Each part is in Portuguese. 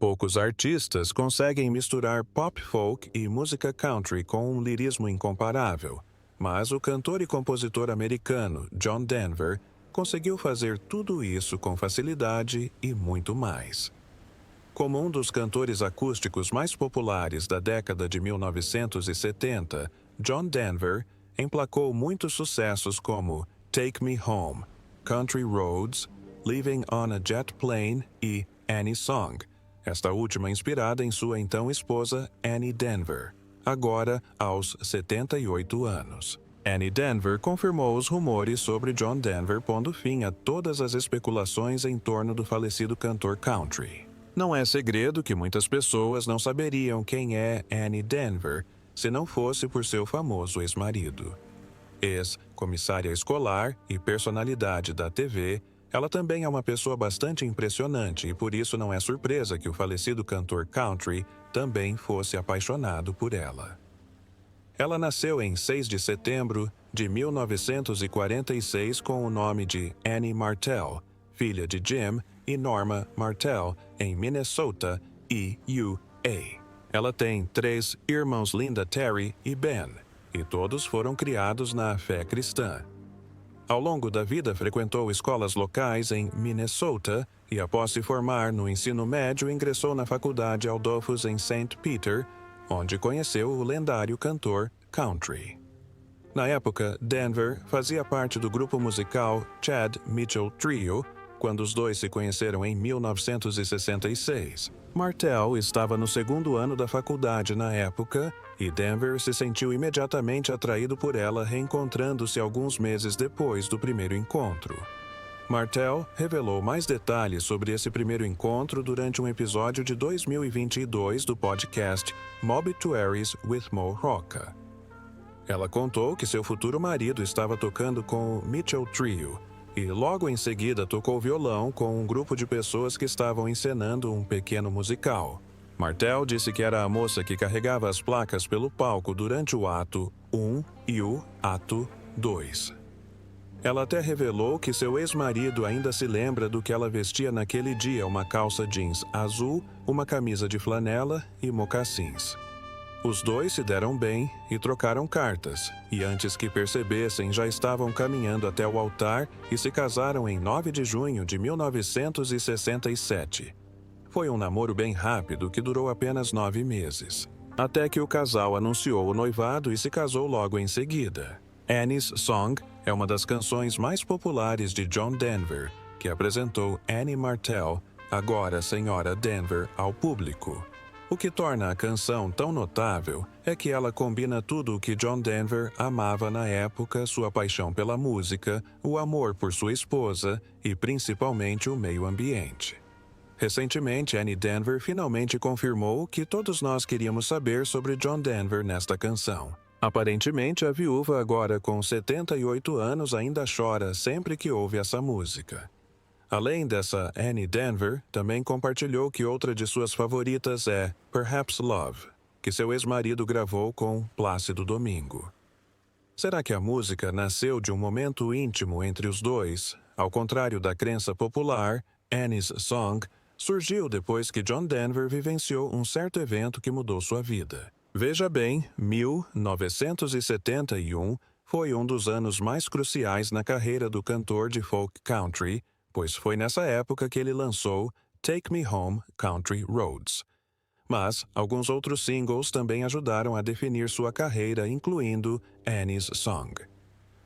Poucos artistas conseguem misturar pop folk e música country com um lirismo incomparável, mas o cantor e compositor americano John Denver conseguiu fazer tudo isso com facilidade e muito mais. Como um dos cantores acústicos mais populares da década de 1970, John Denver emplacou muitos sucessos como Take Me Home, Country Roads, Living on a Jet Plane e Annie Song, esta última inspirada em sua então esposa Annie Denver, agora aos 78 anos. Annie Denver confirmou os rumores sobre John Denver, pondo fim a todas as especulações em torno do falecido cantor country. Não é segredo que muitas pessoas não saberiam quem é Annie Denver se não fosse por seu famoso ex-marido. Ex-comissária escolar e personalidade da TV, ela também é uma pessoa bastante impressionante e por isso não é surpresa que o falecido cantor country também fosse apaixonado por ela. Ela nasceu em 6 de setembro de 1946 com o nome de Annie Martell, filha de Jim e Norma Martell, em Minnesota, USA. Ela tem 3 irmãos, Linda, Terry e Ben, e todos foram criados na fé cristã. Ao longo da vida, frequentou escolas locais em Minnesota e, após se formar no ensino médio, ingressou na faculdade Adolphus em St. Peter, onde conheceu o lendário cantor country. Na época, Denver fazia parte do grupo musical Chad Mitchell Trio, quando os dois se conheceram em 1966. Martell estava no segundo ano da faculdade na época e Denver se sentiu imediatamente atraído por ela, reencontrando-se alguns meses depois do primeiro encontro. Martell revelou mais detalhes sobre esse primeiro encontro durante um episódio de 2022 do podcast Mobituaries with Mo Rocca. Ela contou que seu futuro marido estava tocando com o Mitchell Trio e logo em seguida tocou violão com um grupo de pessoas que estavam encenando um pequeno musical. Martell disse que era a moça que carregava as placas pelo palco durante o ato 1 e o ato 2. Ela até revelou que seu ex-marido ainda se lembra do que ela vestia naquele dia: uma calça jeans azul, uma camisa de flanela e mocassins. Os dois se deram bem e trocaram cartas, e antes que percebessem já estavam caminhando até o altar e se casaram em 9 de junho de 1967. Foi um namoro bem rápido que durou apenas 9 meses, até que o casal anunciou o noivado e se casou logo em seguida. Annie's Song é uma das canções mais populares de John Denver, que apresentou Annie Martell, agora Senhora Denver, ao público. O que torna a canção tão notável é que ela combina tudo o que John Denver amava na época: sua paixão pela música, o amor por sua esposa e principalmente o meio ambiente. Recentemente, Annie Denver finalmente confirmou o que todos nós queríamos saber sobre John Denver nesta canção. Aparentemente, a viúva, agora com 78 anos, ainda chora sempre que ouve essa música. Além dessa Annie Denver, também compartilhou que outra de suas favoritas é Perhaps Love, que seu ex-marido gravou com Plácido Domingo. Será que a música nasceu de um momento íntimo entre os dois? Ao contrário da crença popular, Annie's Song surgiu depois que John Denver vivenciou um certo evento que mudou sua vida. Veja bem, 1971 foi um dos anos mais cruciais na carreira do cantor de folk country, pois foi nessa época que ele lançou Take Me Home, Country Roads. Mas alguns outros singles também ajudaram a definir sua carreira, incluindo Annie's Song.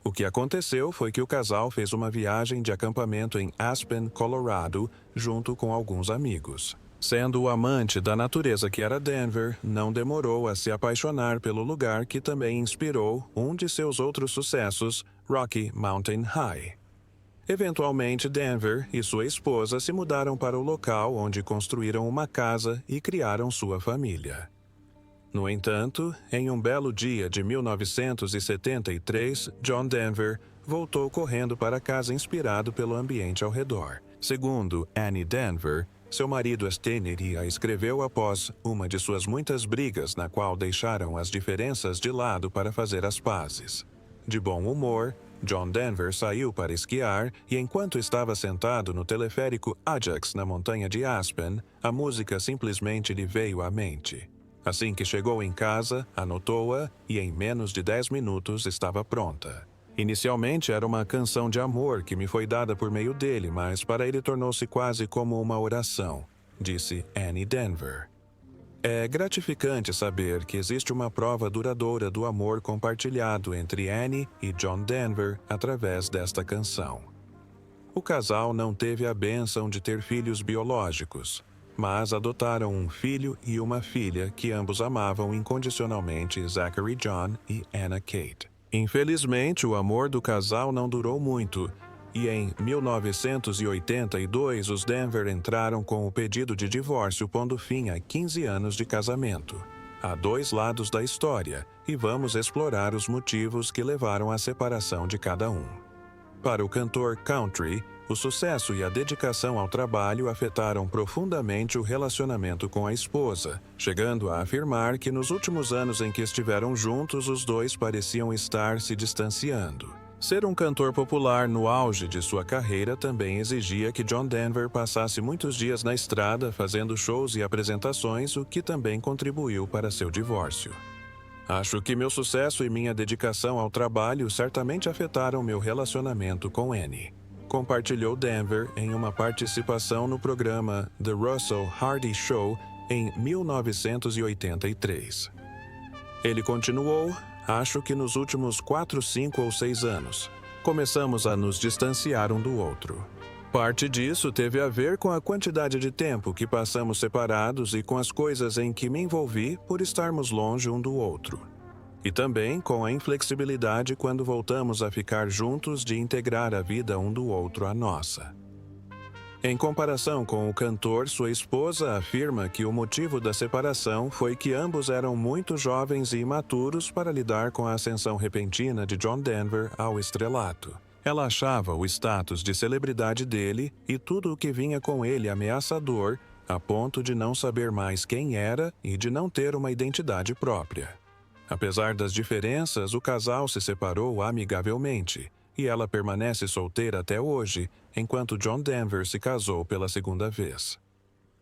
O que aconteceu foi que o casal fez uma viagem de acampamento em Aspen, Colorado, junto com alguns amigos. Sendo o amante da natureza que era Denver, não demorou a se apaixonar pelo lugar, que também inspirou um de seus outros sucessos, Rocky Mountain High. Eventualmente, Denver e sua esposa se mudaram para o local, onde construíram uma casa e criaram sua família. No entanto, em um belo dia de 1973, John Denver voltou correndo para casa inspirado pelo ambiente ao redor. Segundo Annie Denver, seu marido Stanley a escreveu após uma de suas muitas brigas, na qual deixaram as diferenças de lado para fazer as pazes. De bom humor, John Denver saiu para esquiar e, enquanto estava sentado no teleférico Ajax na montanha de Aspen, a música simplesmente lhe veio à mente. Assim que chegou em casa, anotou-a e em menos de 10 minutos estava pronta. Inicialmente era uma canção de amor que me foi dada por meio dele, mas para ele tornou-se quase como uma oração, disse Annie Denver. É gratificante saber que existe uma prova duradoura do amor compartilhado entre Annie e John Denver através desta canção. O casal não teve a bênção de ter filhos biológicos, mas adotaram um filho e uma filha que ambos amavam incondicionalmente Zachary John e Anna Kate. Infelizmente, o amor do casal não durou muito, e em 1982 os Denver entraram com o pedido de divórcio, pondo fim a 15 anos de casamento. Há dois lados da história, e vamos explorar os motivos que levaram à separação de cada um. Para o cantor country, o sucesso e a dedicação ao trabalho afetaram profundamente o relacionamento com a esposa, chegando a afirmar que nos últimos anos em que estiveram juntos, os dois pareciam estar se distanciando. Ser um cantor popular no auge de sua carreira também exigia que John Denver passasse muitos dias na estrada fazendo shows e apresentações, o que também contribuiu para seu divórcio. Acho que meu sucesso e minha dedicação ao trabalho certamente afetaram meu relacionamento com Annie, compartilhou Denver em uma participação no programa The Russell Hardy Show em 1983. Ele continuou: acho que nos últimos 4, 5 ou 6 anos, começamos a nos distanciar um do outro. Parte disso teve a ver com a quantidade de tempo que passamos separados e com as coisas em que me envolvi por estarmos longe um do outro. E também com a inflexibilidade quando voltamos a ficar juntos de integrar a vida um do outro à nossa. Em comparação com o cantor, sua esposa afirma que o motivo da separação foi que ambos eram muito jovens e imaturos para lidar com a ascensão repentina de John Denver ao estrelato. Ela achava o status de celebridade dele e tudo o que vinha com ele ameaçador, a ponto de não saber mais quem era e de não ter uma identidade própria. Apesar das diferenças, o casal se separou amigavelmente, e ela permanece solteira até hoje, enquanto John Denver se casou pela segunda vez.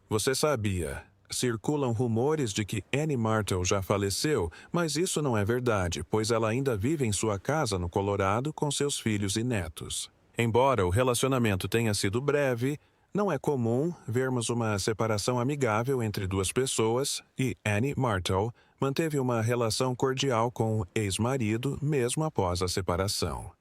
Você sabia? Circulam rumores de que Annie Martel já faleceu, mas isso não é verdade, pois ela ainda vive em sua casa no Colorado com seus filhos e netos. Embora o relacionamento tenha sido breve, não é comum vermos uma separação amigável entre duas pessoas, e Annie Martel manteve uma relação cordial com o ex-marido mesmo após a separação.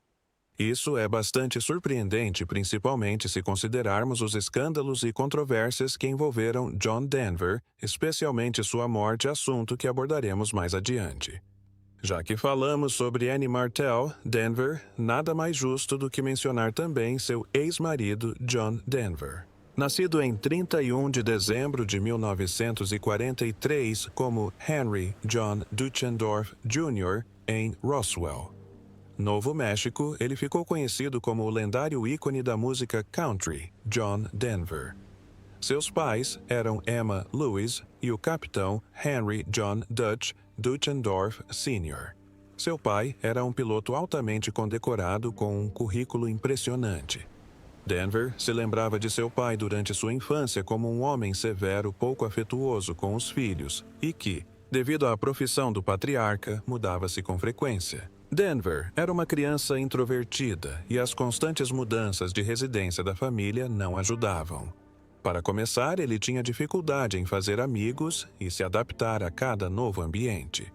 Isso é bastante surpreendente, principalmente se considerarmos os escândalos e controvérsias que envolveram John Denver, especialmente sua morte, assunto que abordaremos mais adiante. Já que falamos sobre Annie Martel, Denver, nada mais justo do que mencionar também seu ex-marido John Denver. Nascido em 31 de dezembro de 1943 como Henry John Duchendorf Jr. em Roswell, Novo México, ele ficou conhecido como o lendário ícone da música country, John Denver. Seus pais eram Emma Lewis e o capitão Henry John Dutch Duchendorf Sr. Seu pai era um piloto altamente condecorado com um currículo impressionante. Denver se lembrava de seu pai durante sua infância como um homem severo, pouco afetuoso com os filhos e que, devido à profissão do patriarca, mudava-se com frequência. Denver era uma criança introvertida e as constantes mudanças de residência da família não ajudavam. Para começar, ele tinha dificuldade em fazer amigos e se adaptar a cada novo ambiente.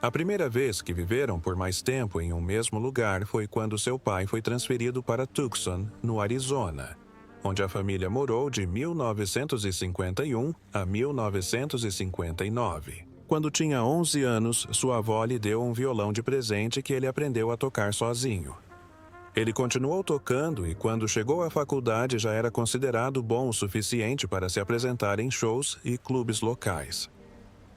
A primeira vez que viveram por mais tempo em um mesmo lugar foi quando seu pai foi transferido para Tucson, no Arizona, onde a família morou de 1951 a 1959. Quando tinha 11 anos, sua avó lhe deu um violão de presente que ele aprendeu a tocar sozinho. Ele continuou tocando e, quando chegou à faculdade, já era considerado bom o suficiente para se apresentar em shows e clubes locais.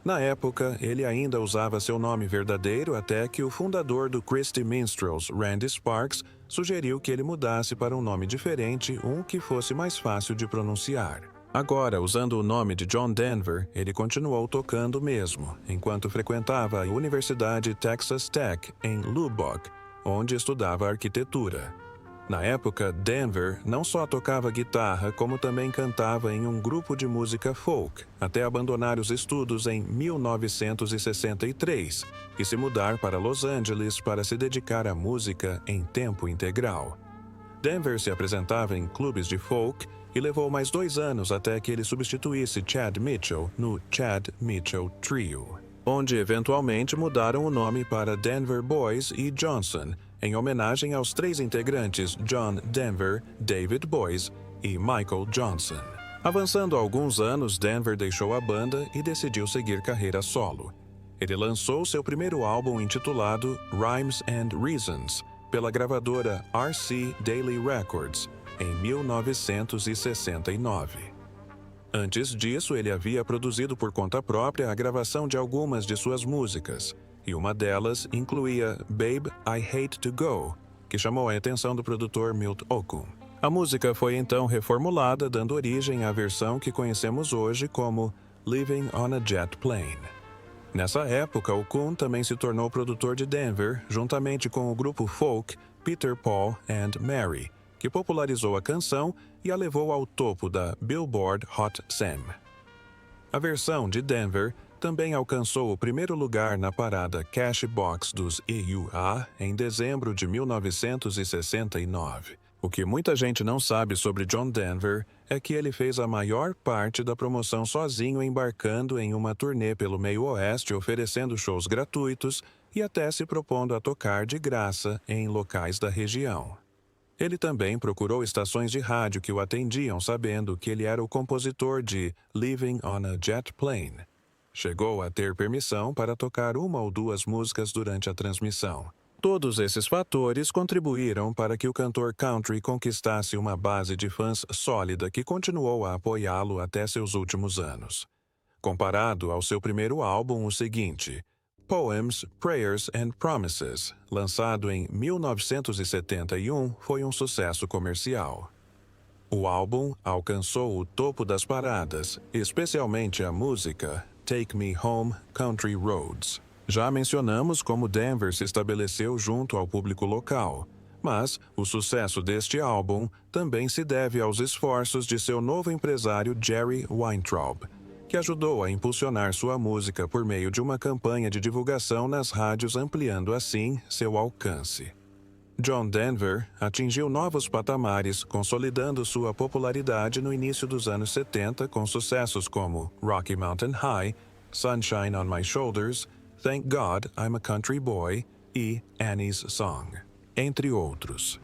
Na época, ele ainda usava seu nome verdadeiro até que o fundador do Christy Minstrels, Randy Sparks, sugeriu que ele mudasse para um nome diferente, um que fosse mais fácil de pronunciar. Agora, usando o nome de John Denver, ele continuou tocando mesmo, enquanto frequentava a Universidade Texas Tech, em Lubbock, onde estudava arquitetura. Na época, Denver não só tocava guitarra, como também cantava em um grupo de música folk, até abandonar os estudos em 1963 e se mudar para Los Angeles para se dedicar à música em tempo integral. Denver se apresentava em clubes de folk e levou mais 2 anos até que ele substituísse Chad Mitchell no Chad Mitchell Trio, onde eventualmente mudaram o nome para Denver Boys e Johnson, em homenagem aos 3 integrantes John Denver, David Boys e Michael Johnson. Avançando alguns anos, Denver deixou a banda e decidiu seguir carreira solo. Ele lançou seu primeiro álbum intitulado Rhymes and Reasons, pela gravadora RC Daily Records, em 1969. Antes disso, ele havia produzido por conta própria a gravação de algumas de suas músicas, e uma delas incluía Babe, I Hate to Go, que chamou a atenção do produtor Milt Okun. A música foi então reformulada, dando origem à versão que conhecemos hoje como Living on a Jet Plane. Nessa época, Okun também se tornou produtor de Denver, juntamente com o grupo folk Peter, Paul and Mary, que popularizou a canção e a levou ao topo da Billboard Hot 100. A versão de Denver também alcançou o primeiro lugar na parada Cashbox dos EUA em dezembro de 1969. O que muita gente não sabe sobre John Denver é que ele fez a maior parte da promoção sozinho, embarcando em uma turnê pelo meio oeste, oferecendo shows gratuitos e até se propondo a tocar de graça em locais da região. Ele também procurou estações de rádio que o atendiam, sabendo que ele era o compositor de Living on a Jet Plane. Chegou a ter permissão para tocar 1 ou 2 músicas durante a transmissão. Todos esses fatores contribuíram para que o cantor country conquistasse uma base de fãs sólida que continuou a apoiá-lo até seus últimos anos. Comparado ao seu primeiro álbum, o seguinte, Poems, Prayers and Promises, lançado em 1971, foi um sucesso comercial. O álbum alcançou o topo das paradas, especialmente a música Take Me Home, Country Roads. Já mencionamos como Denver se estabeleceu junto ao público local, mas o sucesso deste álbum também se deve aos esforços de seu novo empresário Jerry Weintraub, que ajudou a impulsionar sua música por meio de uma campanha de divulgação nas rádios, ampliando assim seu alcance. John Denver atingiu novos patamares, consolidando sua popularidade no início dos anos 70 com sucessos como Rocky Mountain High, Sunshine on My Shoulders, Thank God I'm a Country Boy e Annie's Song, entre outros.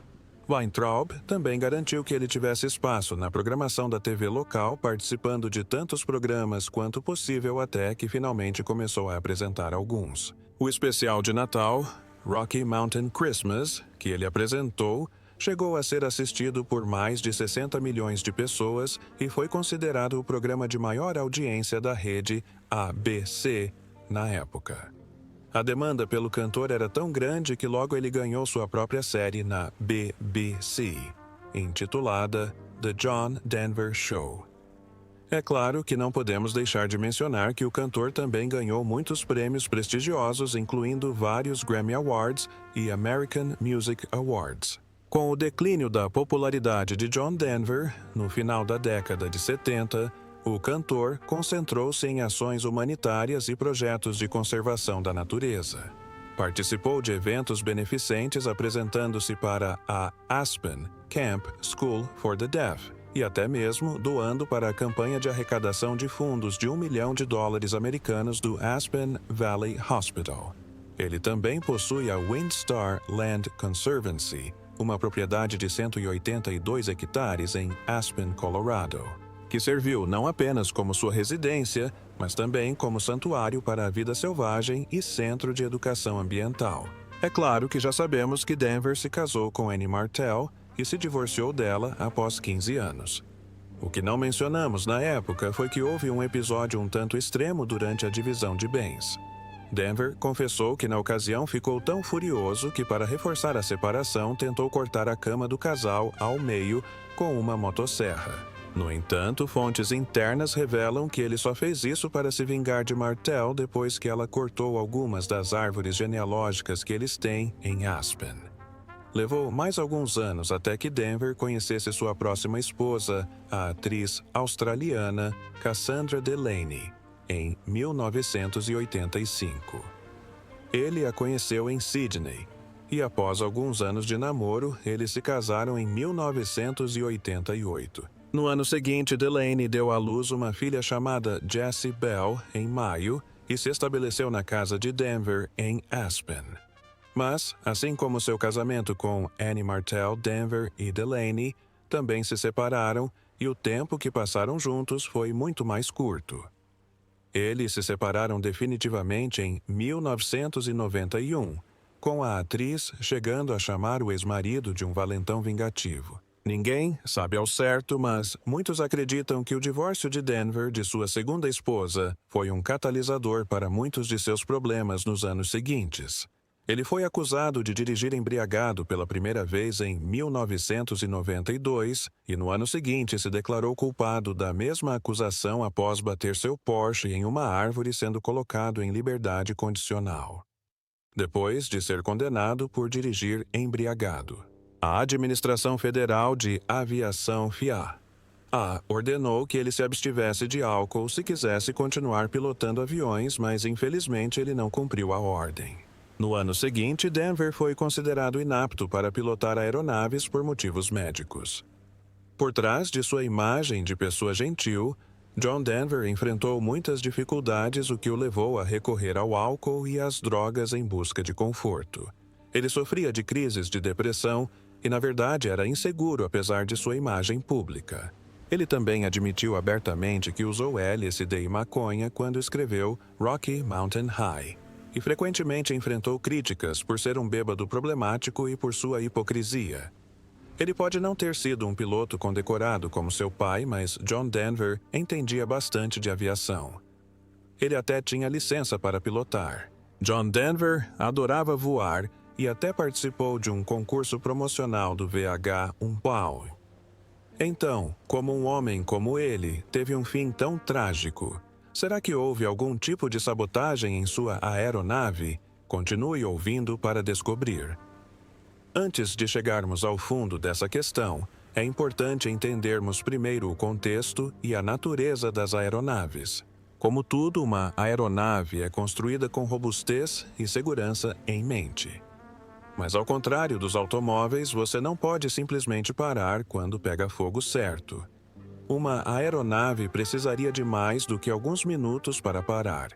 Weintraub também garantiu que ele tivesse espaço na programação da TV local, participando de tantos programas quanto possível até que finalmente começou a apresentar alguns. O especial de Natal, Rocky Mountain Christmas, que ele apresentou, chegou a ser assistido por mais de 60 milhões de pessoas e foi considerado o programa de maior audiência da rede ABC na época. A demanda pelo cantor era tão grande que logo ele ganhou sua própria série na BBC, intitulada The John Denver Show. É claro que não podemos deixar de mencionar que o cantor também ganhou muitos prêmios prestigiosos, incluindo vários Grammy Awards e American Music Awards. Com o declínio da popularidade de John Denver, no final da década de 70, o cantor concentrou-se em ações humanitárias e projetos de conservação da natureza. Participou de eventos beneficentes apresentando-se para a Aspen Camp School for the Deaf e até mesmo doando para a campanha de arrecadação de fundos de $1 milhão americanos do Aspen Valley Hospital. Ele também possui a Windstar Land Conservancy, uma propriedade de 182 hectares em Aspen, Colorado, que serviu não apenas como sua residência, mas também como santuário para a vida selvagem e centro de educação ambiental. É claro que já sabemos que Denver se casou com Annie Martell e se divorciou dela após 15 anos. O que não mencionamos na época foi que houve um episódio um tanto extremo durante a divisão de bens. Denver confessou que na ocasião ficou tão furioso que, para reforçar a separação, tentou cortar a cama do casal ao meio com uma motosserra. No entanto, fontes internas revelam que ele só fez isso para se vingar de Martell depois que ela cortou algumas das árvores genealógicas que eles têm em Aspen. Levou mais alguns anos até que Denver conhecesse sua próxima esposa, a atriz australiana Cassandra Delaney, em 1985. Ele a conheceu em Sydney, e após alguns anos de namoro, eles se casaram em 1988. No ano seguinte, Delaney deu à luz uma filha chamada Jessie Bell em maio e se estabeleceu na casa de Denver, em Aspen. Mas, assim como seu casamento com Annie Martell, Denver e Delaney também se separaram e o tempo que passaram juntos foi muito mais curto. Eles se separaram definitivamente em 1991, com a atriz chegando a chamar o ex-marido de um valentão vingativo. Ninguém sabe ao certo, mas muitos acreditam que o divórcio de Denver de sua segunda esposa foi um catalisador para muitos de seus problemas nos anos seguintes. Ele foi acusado de dirigir embriagado pela primeira vez em 1992 e no ano seguinte se declarou culpado da mesma acusação após bater seu Porsche em uma árvore sendo colocado em liberdade condicional, depois de ser condenado por dirigir embriagado. A Administração Federal de Aviação FIA ordenou que ele se abstivesse de álcool se quisesse continuar pilotando aviões, mas infelizmente ele não cumpriu a ordem. No ano seguinte, Denver foi considerado inapto para pilotar aeronaves por motivos médicos. Por trás de sua imagem de pessoa gentil, John Denver enfrentou muitas dificuldades, o que o levou a recorrer ao álcool e às drogas em busca de conforto. Ele sofria de crises de depressão e, na verdade, era inseguro apesar de sua imagem pública. Ele também admitiu abertamente que usou LSD e maconha quando escreveu Rocky Mountain High, e frequentemente enfrentou críticas por ser um bêbado problemático e por sua hipocrisia. Ele pode não ter sido um piloto condecorado como seu pai, mas John Denver entendia bastante de aviação. Ele até tinha licença para pilotar. John Denver adorava voar e até participou de um concurso promocional do VH1 Então, como um homem como ele teve um fim tão trágico, será que houve algum tipo de sabotagem em sua aeronave? Continue ouvindo para descobrir. Antes de chegarmos ao fundo dessa questão, é importante entendermos primeiro o contexto e a natureza das aeronaves. Como tudo, uma aeronave é construída com robustez e segurança em mente. Mas ao contrário dos automóveis, você não pode simplesmente parar quando pega fogo certo. Uma aeronave precisaria de mais do que alguns minutos para parar,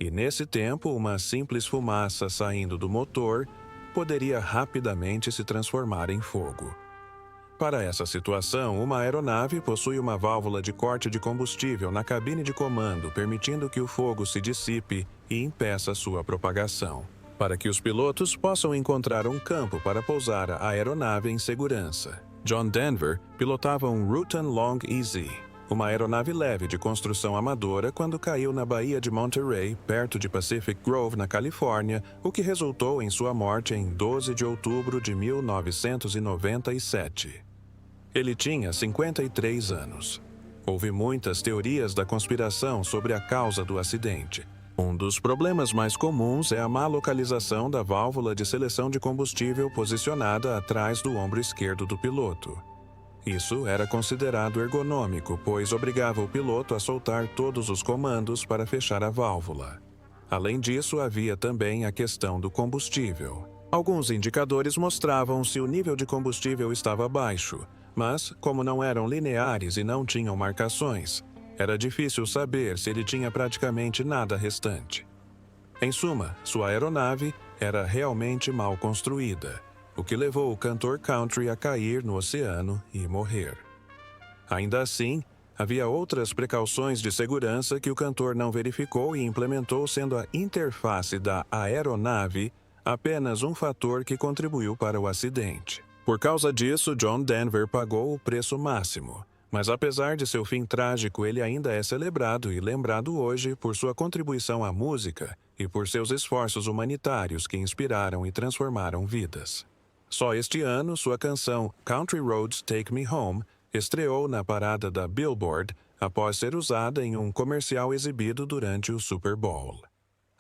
e nesse tempo uma simples fumaça saindo do motor poderia rapidamente se transformar em fogo. Para essa situação, uma aeronave possui uma válvula de corte de combustível na cabine de comando, permitindo que o fogo se dissipe e impeça sua propagação, para que os pilotos possam encontrar um campo para pousar a aeronave em segurança. John Denver pilotava um Rutan Long Easy, uma aeronave leve de construção amadora, quando caiu na Baía de Monterey, perto de Pacific Grove, na Califórnia, o que resultou em sua morte em 12 de outubro de 1997. Ele tinha 53 anos. Houve muitas teorias da conspiração sobre a causa do acidente. Um dos problemas mais comuns é a má localização da válvula de seleção de combustível posicionada atrás do ombro esquerdo do piloto. Isso era considerado ergonômico, pois obrigava o piloto a soltar todos os comandos para fechar a válvula. Além disso, havia também a questão do combustível. Alguns indicadores mostravam se o nível de combustível estava baixo, mas, como não eram lineares e não tinham marcações, era difícil saber se ele tinha praticamente nada restante. Em suma, sua aeronave era realmente mal construída, o que levou o cantor country a cair no oceano e morrer. Ainda assim, havia outras precauções de segurança que o cantor não verificou e implementou, sendo a interface da aeronave apenas um fator que contribuiu para o acidente. Por causa disso, John Denver pagou o preço máximo. Mas apesar de seu fim trágico, ele ainda é celebrado e lembrado hoje por sua contribuição à música e por seus esforços humanitários que inspiraram e transformaram vidas. Só este ano, sua canção Country Roads Take Me Home estreou na parada da Billboard após ser usada em um comercial exibido durante o Super Bowl.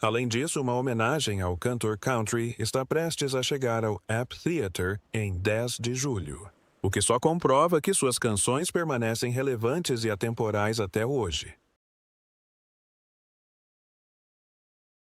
Além disso, uma homenagem ao cantor country está prestes a chegar ao App Theater em 10 de julho, o que só comprova que suas canções permanecem relevantes e atemporais até hoje.